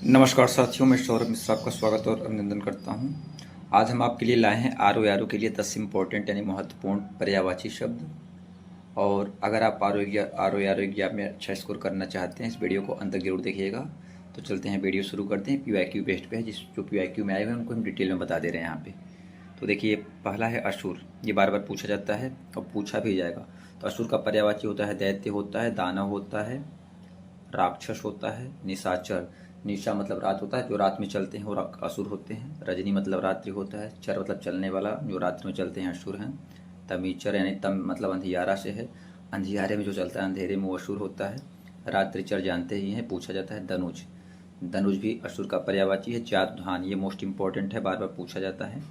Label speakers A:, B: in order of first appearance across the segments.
A: नमस्कार साथियों, मैं सौरभ मिश्रा आपका स्वागत और अभिनंदन करता हूं। आज हम आपके लिए लाए हैं आरो के लिए 10 इम्पोर्टेंट यानी महत्वपूर्ण पर्यायवाची शब्द। और अगर आप आरो एग्जाम में अच्छा स्कोर करना चाहते हैं, इस वीडियो को अंत तक जरूर देखिएगा। तो चलते हैं, वीडियो शुरू करते हैं। PYQ बेस्ड पे है, जो PYQ में आए हुए हैं उनको हम डिटेल में बता दे रहे हैं यहाँ पे। तो देखिए, पहला है असुर। ये बार बार पूछा जाता है और पूछा भी जाएगा। तो असुर का पर्यायवाची होता है दैत्य होता है, दानव होता है, राक्षस होता है, निशाचर। निशा मतलब रात होता है, जो रात में चलते हैं वो असुर होते हैं। रजनी मतलब रात्रि होता है। चर मतलब चलने वाला, जो रात्रि में चलते हैं असुर हैं। तमीचर यानी तम मतलब अंधियारा से है, अंधियारे में जो चलता है अंधेरे में वो असुर होता है। रात्रिचर जानते ही हैं, पूछा जाता है धनुज। धनुष भी असुर का पर्यायवाची है। चातुर्धान, ये मोस्ट इंपॉर्टेंट है, बार बार पूछा जाता है।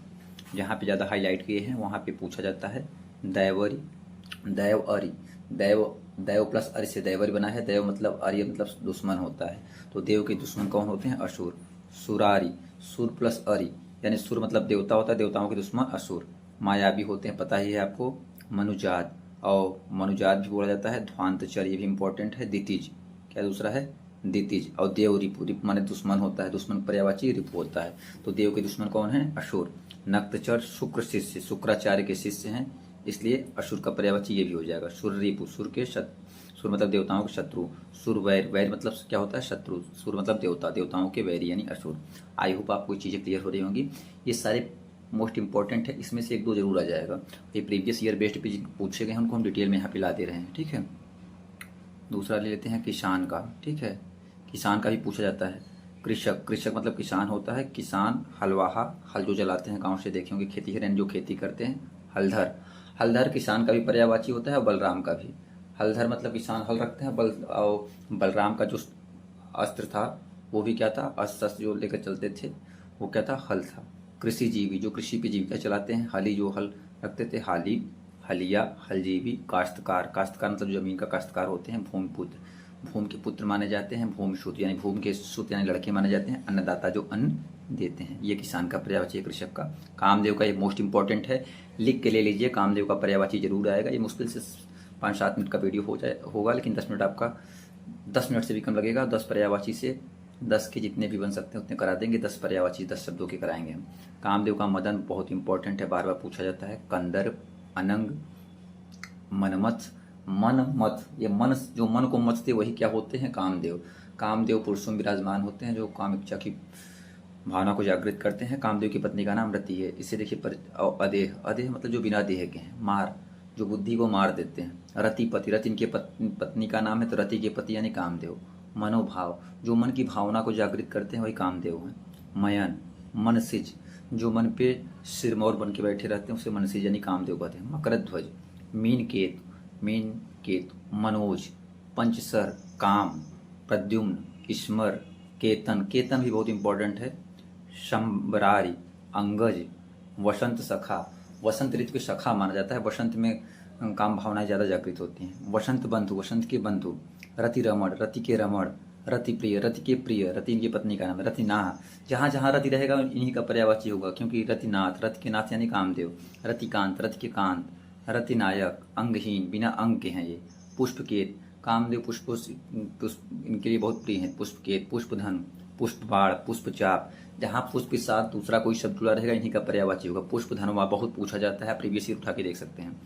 A: जहाँ पे ज़्यादा हाईलाइट किए हैं वहाँ पे पूछा जाता है। दैवरी, दैव अरि, दैव दैव प्लस अरि से दैवरी बना है। दैव मतलब आर्य मतलब दुश्मन होता है। तो देव के दुश्मन कौन होते हैं? असुर। सुरारी, सुर प्लस अरि यानी सुर मतलब देवता होता है, देवताओं के दुश्मन असुर। मायावी होते हैं, पता ही है आपको। मनुजात, और मनुजात भी बोला जाता है। ध्वांतचर, ये भी इंपॉर्टेंट है। दितिज, क्या दूसरा है? दितिज। और देव रिपु, रिपु माने दुश्मन होता है, दुश्मन पर्यायवाची रिपु होता है। तो देव के दुश्मन कौन है? असुर। नक्तचर, शुक्र शिष्य, शुक्राचार्य के शिष्य हैं, इसलिए असुर का पर्यायवाची ये भी हो जाएगा। सुर रिपु, सुर मतलब देवताओं के शत्रु। सुर वैर, वैर मतलब क्या होता है? शत्रु। सुर मतलब देवता, देवताओं के वैरी यानी असुर। आई होप आपको चीज़ें क्लियर हो रही होंगी। ये सारे मोस्ट इंपॉर्टेंट है, इसमें से एक दो जरूर आ जाएगा। ये प्रीवियस ईयर बेस्ड पे पूछे गए हैं, उनको हम डिटेल में यहाँ पे ला दे रहे हैं, ठीक है। दूसरा ले लेते हैं किसान का, ठीक है। किसान का भी पूछा जाता है। कृषक, कृषक मतलब किसान होता है। किसान, हलवाहा, हल जो चलाते हैं, गांव से देखे होंगे, खेती है जो खेती करते हैं। हलधर, हलधर किसान का भी पर्यायवाची होता है और बलराम का भी। हलधर मतलब किसान हल रखते हैं। और बलराम का जो अस्त्र था वो भी क्या था? अस्त्र शस्त्र जो लेकर चलते थे वो क्या था? हल था। कृषि जीवी, जो कृषि पे जीविका चलाते हैं। हली, जो हल रखते थे, हाली, हलिया, हलजीवी। काश्तकार, काश्तकार मतलब जमीन का काश्तकार होते हैं। भूमिपुत्र, भूमि के पुत्र माने जाते हैं। भूमिसुत यानी भूमि के सुत यानी लड़के माने जाते हैं। अन्नदाता, जो अन्न देते हैं। ये किसान का पर्यायवाची है, कृषक का। कामदेव का ये मोस्ट इंपॉर्टेंट है, लिख के ले लीजिए। कामदेव का पर्यायवाची जरूर आएगा। ये मुश्किल से 5-7 मिनट का वीडियो होगा, लेकिन 10 मिनट आपका, 10 मिनट से भी कम लगेगा। 10 पर्यायवाची से 10 के जितने भी बन सकते हैं उतने करा देंगे। 10 पर्यायवाची 10 शब्दों के कराएंगे हम। कामदेव का मदन बहुत इंपॉर्टेंट है, बार बार पूछा जाता है। कंदर, अनंग, मनमथ, मन मत, ये मन जो मन को मथते वही क्या होते हैं? कामदेव। कामदेव पुरुषों में विराजमान होते हैं, जो काम इच्छा की भावना को जागृत करते हैं। कामदेव की पत्नी का नाम रति है। इसे देखिए और अदेह, अदेह मतलब जो बिना देह के हैं। मार, जो बुद्धि को मार देते हैं। रतिपति, रति इनके पत्नी का नाम है, तो रति के पति यानी कामदेव। मनोभाव, जो मन की भावना को जागृत करते हैं वही कामदेव हैं। मयन, मनसिज, जो मन पे सिरमौर बन के बैठे रहते हैं उसे मनसिज यानी कामदेव कहते हैं। मकरध्वज, मीन केतु, मीन केतु। मनोज, पंचसर, काम, प्रद्युम्न, स्मर, केतन, केतन भी बहुत इंपॉर्टेंट है। शंबरारी, अंगज, वसंत सखा, वसंत ऋतु के सखा माना जाता है। वसंत में काम भावनाएं ज़्यादा जागृत होती हैं। वसंत बंधु, वसंत के बंधु। रति रमण, रति के रमण। रति प्रिय, रति के प्रिय, रति इनकी पत्नी का नाम है। रतिनाथ, जहाँ जहाँ रति रहेगा इन्हीं का पर्यायवाची होगा, क्योंकि रतिनाथ, रति के नाथ यानी कामदेव। रतिकांत, रति के कांत। रतिनायक, अंगहीन, बिना अंग के हैं ये। पुष्पकेत, कामदेव पुष्प इनके लिए बहुत प्रिय हैं। पुष्पकेत, पुष्पधन, पुष्पबाण, पुष्पचाप, जहाँ पुष्प के साथ दूसरा कोई शब्द जुड़ा रहेगा इन्हीं का पर्यायवाची होगा। पुष्पधनुआ बहुत पूछा जाता है, प्रीवियस ईयर उठा के देख सकते हैं।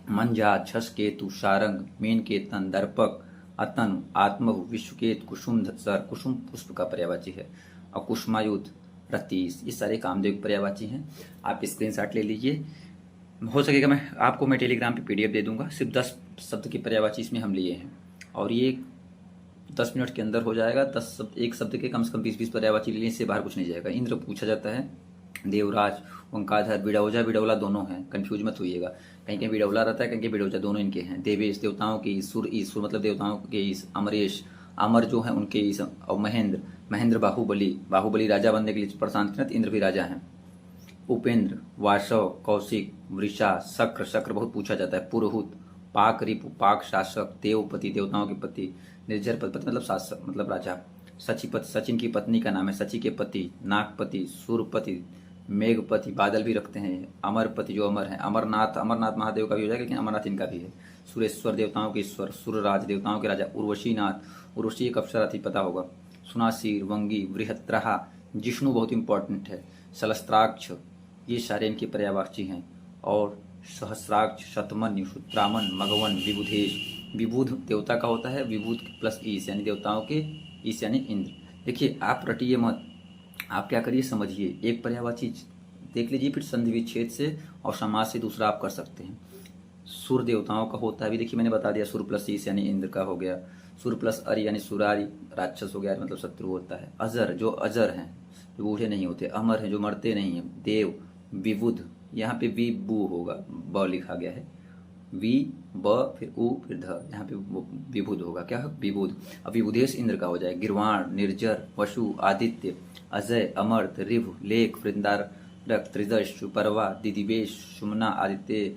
A: मंजा, छस केतु, सारंग, मेन केतन, दर्पक, अतन, आत्महु, विश्वकेत, कुसुम सर, कुसुम पुष्प का पर्यायवाची है। और कुसुमायुध, रतीश, ये सारे कामदेव पर्यायवाची हैं। आप स्क्रीनशॉट ले लीजिए। हो सकेगा मैं टेलीग्राम पे PDF दे दूंगा। सिर्फ 10 शब्द की पर्यायवाची इसमें हम लिए हैं, और ये 10 मिनट के अंदर हो जाएगा। 10 शब्द, एक शब्द के कम से कम 20-20 पर्यायवाची ले लें, इससे बाहर कुछ नहीं जाएगा। इंद्र पूछा जाता है। देवराज, ओंकाधर, बिडौजा, बिडौला दोनों हैं, कंफ्यूज मत होइएगा। कहीं कहीं बिडौला रहता है, कहीं कहीं बिडौजा, दोनों इनके हैं। देवेश, देवताओं के ईश्वर, ईश्वर मतलब देवताओं के ईश। अमरेश, अमर जो है उनके ईश। और महेंद्र, महेंद्र बाहुबली, बाहुबली राजा बनने के लिए परेशान थे, इंद्र भी राजा हैं। उपेंद्र, वासव, कौशिक, वृषा, शक्र, शक्र बहुत पूछा जाता है। पुरोहित, पाक रिपु, पाक शासक, देवपति, देवताओं के पति। निर्जर पति मतलब शासक मतलब राजा। सचिपति, सचिन की पत्नी का नाम है। सची के पति, नागपति, सूर्यपति, मेघपति, बादल भी रखते हैं। अमरपति, जो अमर है। अमरनाथ, अमरनाथ महादेव का भी हो जाएगा, लेकिन अमरनाथ इनका भी है। सुरेश्वर, देवताओं के ईश्वर। सुरराज, देवताओं के राजा। उर्वशीनाथ, उर्वशी एक अप्सरा थी, पता होगा। सुनासीर, वंगी, बृहत्रहा, जिष्णु बहुत इंपॉर्टेंट है, सहस्त्राक्ष, ये सारे इनके पर्यायवाची हैं। और सहस्राक्ष, शतमन्यु, शुत्रामन, मघवन, विबुधेश। विबुध देवता का होता है, विबुध प्लस ईश यानी देवताओं के, ईश यानी इंद्र। देखिए आप रटिए मत, आप क्या करिए समझिए, एक पर्यायवाची देख लीजिए, फिर संधि विच्छेद से और समास से दूसरा आप कर सकते हैं। सुर देवताओं का होता है, अभी देखिए मैंने बता दिया, सुर प्लस ईश यानी इंद्र का हो गया। सुर प्लस अरि यानी सुरारी, राक्षस हो गया, मतलब शत्रु होता है। अजर, जो अजर हैं, जो बूढ़े नहीं होते। अमर हैं, जो मरते नहीं हैं। देव, विबुध, यहाँ पे वी बू होगा, ब लिखा गया है, वी ब फिर उ फिर ध, यहाँ पे विबुध होगा, क्या है विबुध। अब विबुधेश इंद्र का हो जाए। गिरवाण, निर्जर, वसु, आदित्य, अजय, अमर्त, ऋभु, लेख, वृंदारक, त्रिदश, सुपर्वा, दिदिवेश, सुमना, आदित्य,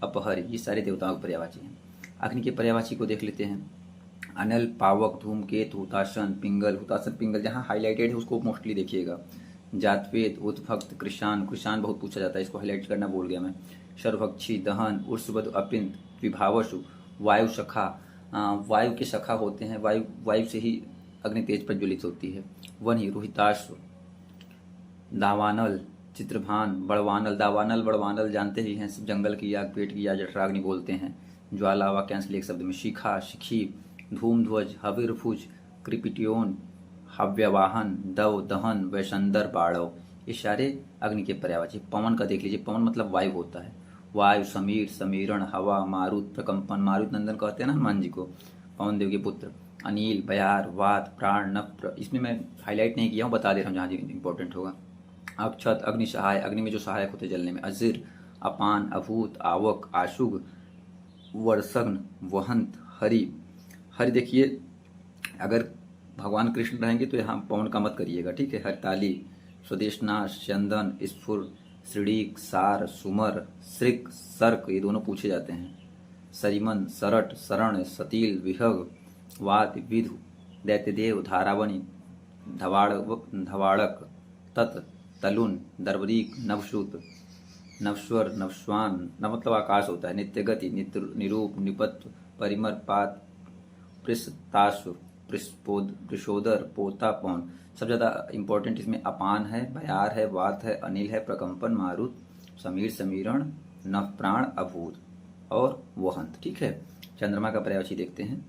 A: अपहर, ये सारे देवताओं के पर्यायवाची हैं। अग्नि के पर्यायवाची को देख लेते हैं। अनल, पावक, धूमकेतु, हुताशन, पिंगल। हुताशन पिंगल जहाँ हाईलाइटेड है उसको मोस्टली देखिएगा। जातवेद, उद्भक्त, कृषाण, कृषाण बहुत पूछा जाता है, इसको हाईलाइट करना भूल गया मैं। सर्वभक्षी, दहन, उर्सवद, अपिंत, विभावसु, वायु सखा, वायु के सखा होते हैं, वायु से ही अग्नि तेज प्रज्वलित होती है। वनी, रोहिताश्व, दावानल, चित्रभान, बड़वानल। दावानल बड़वानल जानते ही हैं, जंगल की आग, पेट की आग, जठराग्नि बोलते हैं। ज्वाला, वाक्यांश एक शब्द में। शिखा, शिखी, धूमध्वज, हविर्भुज, कृपिट्योन, हव्यवाहन, दव, दहन, वैशंदर, बाड़व, ये सारे अग्नि के पर्यायवाची। पवन का देख लीजिए, पवन मतलब वायु होता है। वायु, समीर, समीरण, हवा, मारुत, प्रकंपन, मारुत नंदन कहते हैं ना हनुमान जी को, पवन देव के पुत्र। अनिल, बयार, वात, प्राण, नप्र, इसमें मैं हाईलाइट नहीं किया हूँ, बता दे रहा हूँ जहाँ इंपॉर्टेंट होगा। अक्षत, अग्नि सहाय, अग्नि में जो सहायक होते जलने में। अजिर, अपान, अभूत, आवक, आशुग, वर्षग्न, वहंत, हरि। हरि देखिए, अगर भगवान कृष्ण रहेंगे तो यहाँ पवन का मत करिएगा, ठीक है। हरताली, स्वदेशनाश, चंदन, स्फुर, श्रीक, सार, सुमर, श्रिक, सर्क, ये दोनों पूछे जाते हैं। सरिमन, सरट, शरण, सतील, विहग, वात, विधु, दैत्यदेव, धारावणी, धवाड़क, तत्, तलुन, दर्वरीक, नवसूत, नवस्वर, नवस्वान, न मतलब आकाश होता है। नित्यगति, निरूप, निपत्व, परिमर, पात, पृष्ताश्व, पृषोदर, पोता, पौन। सबसे ज़्यादा इंपॉर्टेंट इसमें अपान है, बयार है, वात है, अनिल है, प्रकंपन, मारुत, समीर, समीरण, नव, प्राण, अभूत और वहंत, ठीक है। चंद्रमा का पर्यायवाची देखते हैं।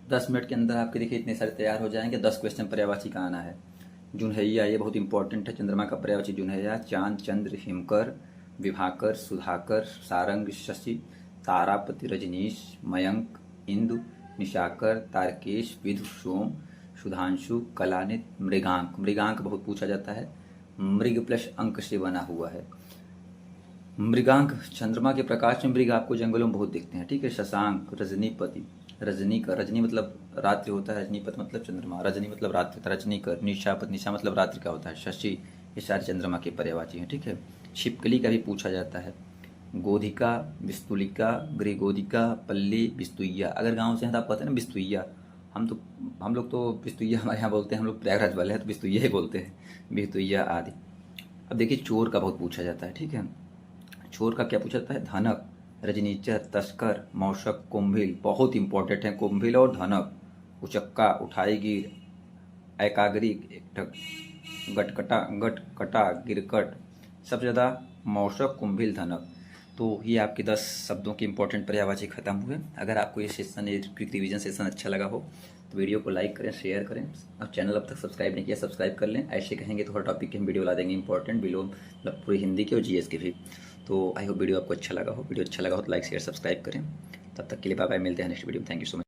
A: 10 मिनट के अंदर आपके देखिए इतने सारे तैयार हो जाएंगे। 10 क्वेश्चन पर्यायवाची का आना है। जुनहैया, ये बहुत इंपॉर्टेंट है, चंद्रमा का पर्यायवाची जुनहैया। चांद, चंद्र, हिमकर, विभाकर, सुधाकर, सारंग, शशि, तारापति, रजनीश, मयंक, इंदु, निशाकर, तारकेश, विधु, सोम, सुधांशु, कलानित, मृगांक। मृगांक बहुत पूछा जाता है, मृग प्लस अंक से बना हुआ है। मृगांक, चंद्रमा के प्रकाश में मृग आपको जंगलों में बहुत दिखते हैं, ठीक है। शशांक, रजनीपति, रजनी का, रजनी मतलब रात्रि होता है, रजनीपत मतलब चंद्रमा, रजनी मतलब रात्रि, रजनी कर, निशापत, निशा मतलब रात्रि का होता है। शशि, ये सारे चंद्रमा के पर्यायवाची हैं, ठीक है। छिपकली का भी पूछा जाता है। गोधिका, विस्तुलिका, गृहगोधिका, पल्ली, बिस्तुइया। अगर गांव से हैं तो आप कहते हैं ना बिस्तुइया, हम लोग तो बिस्तुइया हमारे यहाँ बोलते हैं, हम लोग प्रयागराज वाले हैं तो बिस्तुइया ही बोलते हैं, बिस्तुइया आदि। अब देखिए चोर का बहुत पूछा जाता है, ठीक है। चोर का क्या पूछा जाता है? धनक, रजनीचर, तस्कर, मौशक, कुंभिल, बहुत इंपॉर्टेंट है कुंभिल और धनक। उचक्का, उठाईगीर, एकाग्री, गटकटा, गिरकट। सबसे ज़्यादा मौशक, कुंभिल, धनक। तो ये आपके 10 शब्दों के इंपॉर्टेंट पर्यायवाची खत्म हुए। अगर आपको ये सेशन, ये क्विक रिवीजन सेशन अच्छा लगा हो तो वीडियो को लाइक करें, शेयर करें, और चैनल अब तक सब्सक्राइब नहीं किया सब्सक्राइब कर लें। ऐसे कहेंगे तो हर टॉपिक के हम वीडियो ला देंगे इंपॉर्टेंट, बिलो मतलब पूरी हिंदी के और जीएस के भी। तो आई होप वीडियो आपको अच्छा लगा हो। वीडियो अच्छा लगा हो तो लाइक शेयर सब्सक्राइब करें। तब तक के लिए बाय बाय, मिलते हैं नेक्स्ट वीडियो में। Thank you so much.